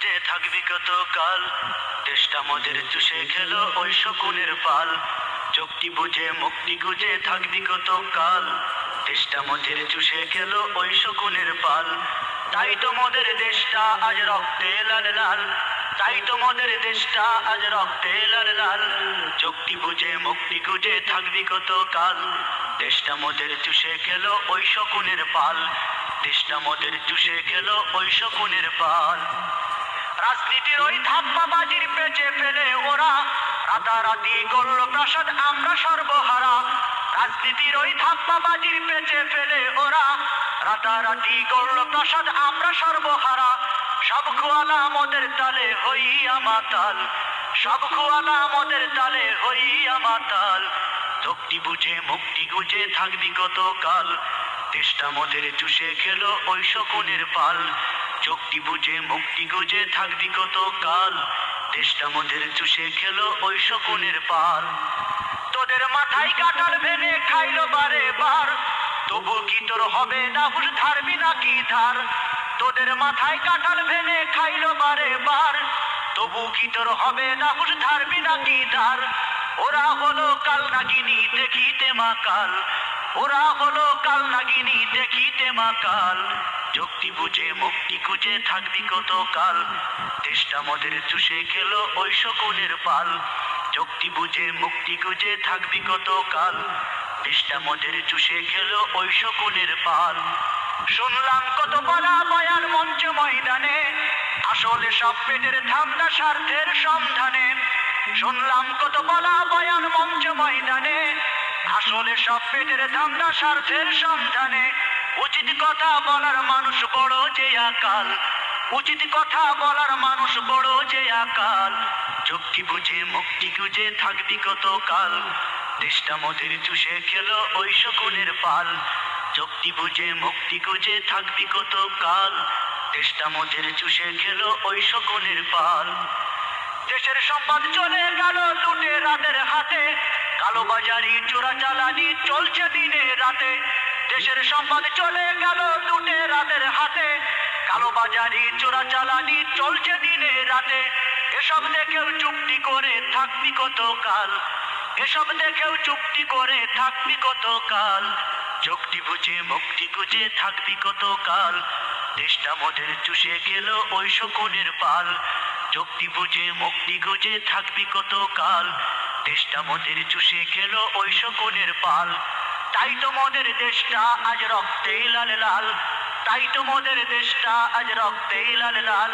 বুঝে থাকবি কত কাল, দেশটা মদের চুষে খেলো ওই শকুনের পাল। চোখটি বুঝে মুক্তি খুঁজে থাকবি কত কাল, দেশটা মদের চুষে খেলো ওই শকুনের পাল। তাই তো মদের দেশটা আজ রক্তে লাল লাল, তাই তো মদের দেশটা আজ রক্তে লাল লাল। চোখটি বুঝে মুক্তি খুঁজে থাকবি কত কাল, দেশটা মদের চুষে খেলো ওই শকুনের পাল। দেশটা মদের চুষে খেলো ওই শকুনের পাল। রাজনীতির ওই ধাপ্পাবাজির পেঁচে ফেলে ওরা রাতারাতি গড়ল প্রাসাদ, আমরা সর্বহারা। রাজনীতির ওই ধাপ্পাবাজির পেঁচে ফেলে ওরা রাতারাতি গড়ল প্রাসাদ, আমরা সর্বহারা। সব খোয়ালা মদের তালে হইয়া মাতাল, সব খোয়ালা মদের তালে হইয়া মাতাল। চোখটি বুঝে মুক্তি গুজে থাকবি কত কাল, দেশটা মদের চুষে খেলো ওই শকুনের পাল। চোখটি বুঝে মুক্তি গুজে থাকবি কত কাল, দেশটা মদের চুষে খেলো ওই শকুনের পাল। তোদের মাথায় কাটাল ভেঙে খাইলো বারে বার, তবু কি তোর হবে না হুশ, ধারবি নাকি ধার? তোদের মাথায় কাটাল ভেঙে খাইলো বারে বার, তবু কি তোর হবে না হুশ, ধারবি নাকি ধার? ওরা হলো কাল নাগিনী দেখিতে মাকাল, ওরা হলো কাল নাগিনী দেখিতে মাকাল। যুক্তি বুঝে মুক্তি খুঁজে থাকবি কত কাল, দেশটা মদের চুষে খেলো ওই শকুনের পাল। যুক্তি বুঝে মুক্তি খুঁজে থাকবি কত কাল, দেশটা মদের চুষে খেলো ওই শকুনের পাল। শুনলাম কত বলা বয়ান মঞ্চ ময়দানে, আসলে সব পেটের ধান্দা স্বার্থের সন্ধানে। শুনলাম কত বলা বয়ান মঞ্চ ময়দানে, আসলে সব পেটের ধান্দা স্বার্থের সন্ধানে। উচিত কথা বলার মানুষ বড় যে আকাল, উচিত কথা বলার মানুষ বড় যে আকাল। চোখটি বুঝে মুক্তি খুঁজে থাকবি কত কাল, দেশটা মদের চুষে খেলো ওই শকুনের পাল। চোখটি বুঝে মুক্তি খুঁজে থাকবি কত কাল, দেশটা মদের চুষে খেলো ওই শকুনের পাল। দেশের সম্পদ চলে গেল লুটেরাদের হাতে, কালোবাজারি চোরাচালানি চলছে দিনে রাতে। দেশের সম্পদ চলে গেল লুটেরাদের হাতে, কালোবাজারি চোরাচালানি চলছে দিনে রাতে। এসব দেখেও চুক্তি করে থাকবি কত কাল, এসব দেখেও চুক্তি করে থাকবি কত কাল। চোখটি বুঝে মুক্তি খুঁজে থাকবি কত কাল, দেশটা মদের চুষে খেলো ওই শকুনের পাল। চোখটি বুঝে মুক্তি খুঁজে থাকবি কত কাল, দেশটা মদের চুষে খেলো ওই শকুনের পাল। তাই তো মদের দেশটা আজ রক্তে লাল লাল, তাই তো মদের দেশটা আজ রক্তে লাল লাল।